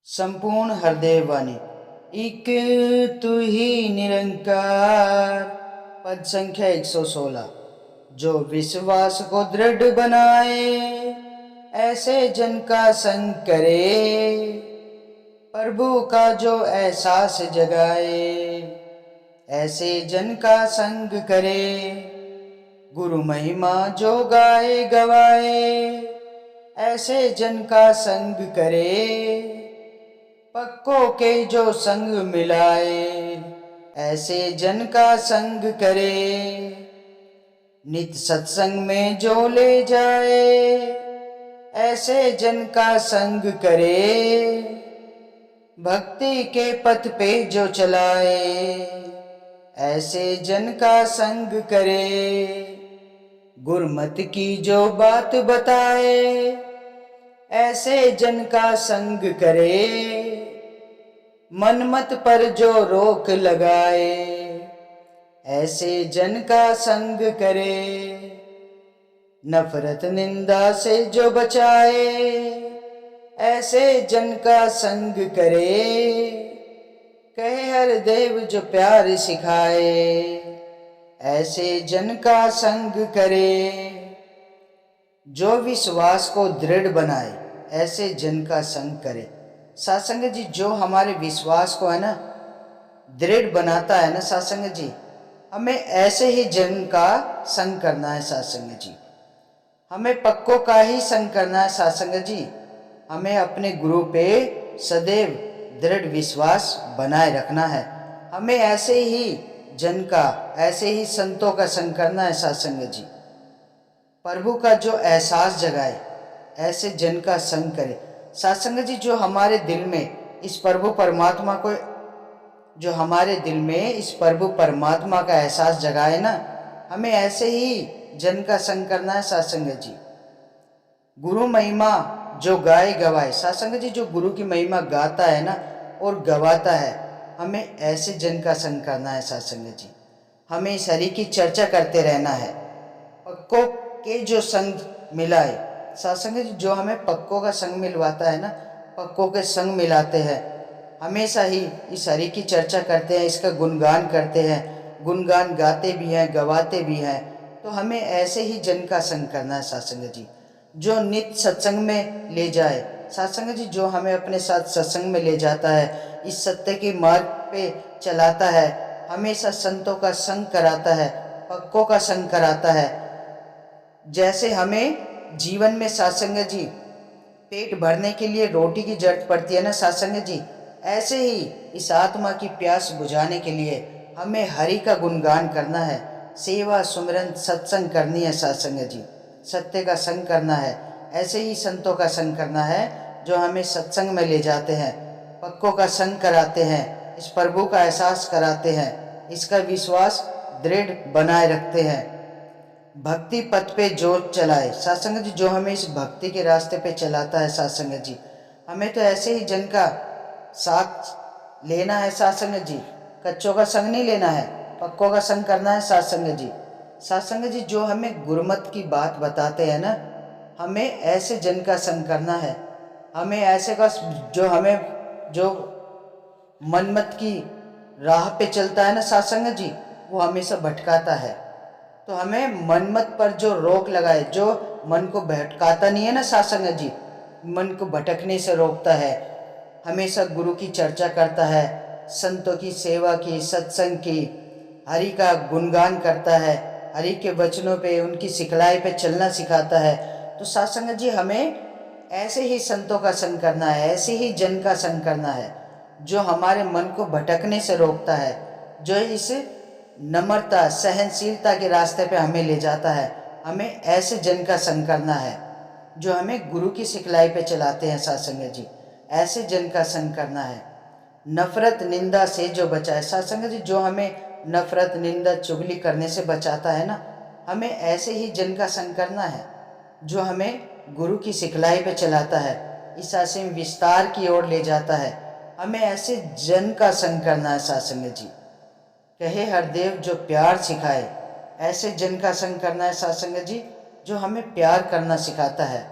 संपूर्ण हृदय वाणी। एक तू ही निरंकार। पद संख्या 116। जो विश्वास को दृढ़ बनाए, ऐसे जन का संग करे। प्रभु का जो एहसास जगाए, ऐसे जन का संग करे। गुरु महिमा जो गाए गवाए, ऐसे जन का संग करे। पक्कों के जो संग मिलाए, ऐसे जन का संग करे। नित सत्संग में जो ले जाए, ऐसे जन का संग करे। भक्ति के पथ पे जो चलाए, ऐसे जन का संग करे। गुरमत की जो बात बताए, ऐसे जन का संग करे। मनमत पर जो रोक लगाए, ऐसे जन का संग करे। नफरत निंदा से जो बचाए, ऐसे जन का संग करे। कहे हर देव जो प्यार सिखाए, ऐसे जन का संग करे। जो विश्वास को दृढ़ बनाए, ऐसे जन का संग करे। सत्संग जी, जो हमारे विश्वास को है ना दृढ़ बनाता है ना सत्संग जी, हमें ऐसे ही जन का संग करना है सत्संग जी। हमें पक्कों का ही संग करना है सत्संग जी। हमें अपने गुरु पे सदैव दृढ़ विश्वास बनाए रखना है। हमें ऐसे ही जन का, ऐसे ही संतों का संग करना है सत्संग जी। प्रभु का जो एहसास जगाए, ऐसे जन का संग करे। सत्संग जी, जो हमारे दिल में इस प्रभु परमात्मा को, जो हमारे दिल में इस प्रभु परमात्मा का एहसास जगाए ना, हमें ऐसे ही जन का संग करना है सत्संग जी। गुरु महिमा जो गाए गवाए, सत्संग जी, जो गुरु की महिमा गाता है ना और गवाता है, हमें ऐसे जन का संग करना है सत्संग जी। हमें इस हरि की चर्चा करते रहना है। पक्कों के जो संग मिलाए, सत्संग जी, जो हमें पक्कों का संग मिलवाता है ना, पक्कों के संग मिलाते हैं। हमेशा ही इस हरि की चर्चा करते हैं, इसका गुणगान करते हैं, गुणगान गाते भी हैं, गवाते भी हैं। तो हमें ऐसे ही जन का संग करना है सत्संग जी। जो नित्य सत्संग में ले जाए, सत्संग जी, जो हमें अपने साथ सत्संग में ले जाता है, इस सत्य के मार्ग पे चलाता है, हमेशा संतों का संग कराता है, पक्कों का संग कराता है। जैसे हमें जीवन में सत्संग जी पेट भरने के लिए रोटी की जरूरत पड़ती है ना सत्संग जी, ऐसे ही इस आत्मा की प्यास बुझाने के लिए हमें हरि का गुणगान करना है। सेवा सुमिरन सत्संग करनी है सत्संग जी। सत्य का संग करना है। ऐसे ही संतों का संग करना है, जो हमें सत्संग में ले जाते हैं, पक्कों का संग कराते हैं, इस प्रभु का एहसास कराते हैं, इसका विश्वास दृढ़ बनाए रखते हैं। भक्ति पथ पे जो चलाए, सत्संग जी, जो हमें इस भक्ति के रास्ते पे चलाता है सत्संग जी, हमें तो ऐसे ही जन का साथ लेना है सत्संग जी। कच्चों का संग नहीं लेना है, पक्कों का संग करना है सत्संग जी। सत्संग जी, जो हमें गुरमत की बात बताते हैं ना, हमें ऐसे जन का संग करना है। हमें ऐसे का, जो हमें जो मनमत की राह पे चलता है ना सत्संग जी, वो हमेशा भटकाता है। तो हमें मनमत पर जो रोक लगाए, जो मन को भटकाता नहीं है ना सत्संग जी, मन को भटकने से रोकता है, हमेशा गुरु की चर्चा करता है, संतों की सेवा की, सत्संग की, हरि का गुणगान करता है, हरि के वचनों पे, उनकी सिखलाई पे चलना सिखाता है। तो सत्संग जी, हमें ऐसे ही संतों का संग करना है, ऐसे ही जन का संग करना है, जो हमारे मन को भटकने से रोकता है, जो इस नम्रता सहनशीलता के रास्ते पे हमें ले जाता है। हमें ऐसे जन का संग करना है, जो हमें गुरु की सिखलाई पे चलाते हैं सत्संग जी। ऐसे जन का संग करना है। नफरत निंदा से जो बचाए, सत्संग जी, जो हमें नफरत निंदा चुगली करने से बचाता है ना, हमें ऐसे ही जन का संग करना है, जो हमें गुरु की सिखलाई पे चलाता है, इस असीम विस्तार की ओर ले जाता है। हमें ऐसे जन का संग करना है सत्संग जी। कहे हरदेव जो प्यार सिखाए, ऐसे जन का संग करना है सत्संग जी, जो हमें प्यार करना सिखाता है।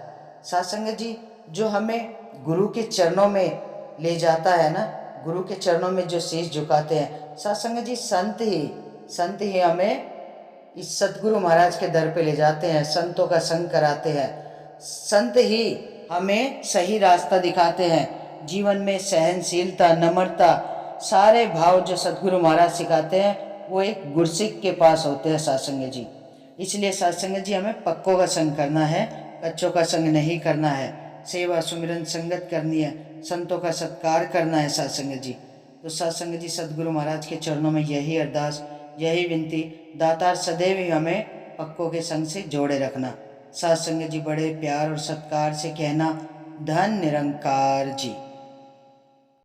सत्संग जी, जो हमें गुरु के चरणों में ले जाता है ना, गुरु के चरणों में जो शीश झुकाते हैं, सत्संग जी संत ही हमें इस सतगुरु महाराज के दर पे ले जाते हैं, संतों का संग कराते हैं। संत ही हमें सही रास्ता दिखाते हैं। जीवन में सहनशीलता, नम्रता, सारे भाव जो सतगुरु महाराज सिखाते हैं वो एक गुरसिक के पास होते हैं सत्संग जी। इसलिए सत्संग जी हमें पक्कों का संग करना है, कच्चों का संग नहीं करना है। सेवा सुमिरन संगत करनी है, संतों का सत्कार करना है सत्संग जी। तो सत्संग जी सतगुरु महाराज के चरणों में यही अरदास, यही विनती, दातार सदैव ही हमें पक्कों के संग से जोड़े रखना। सत्संग जी बड़े प्यार और सत्कार से कहना, धन निरंकार जी।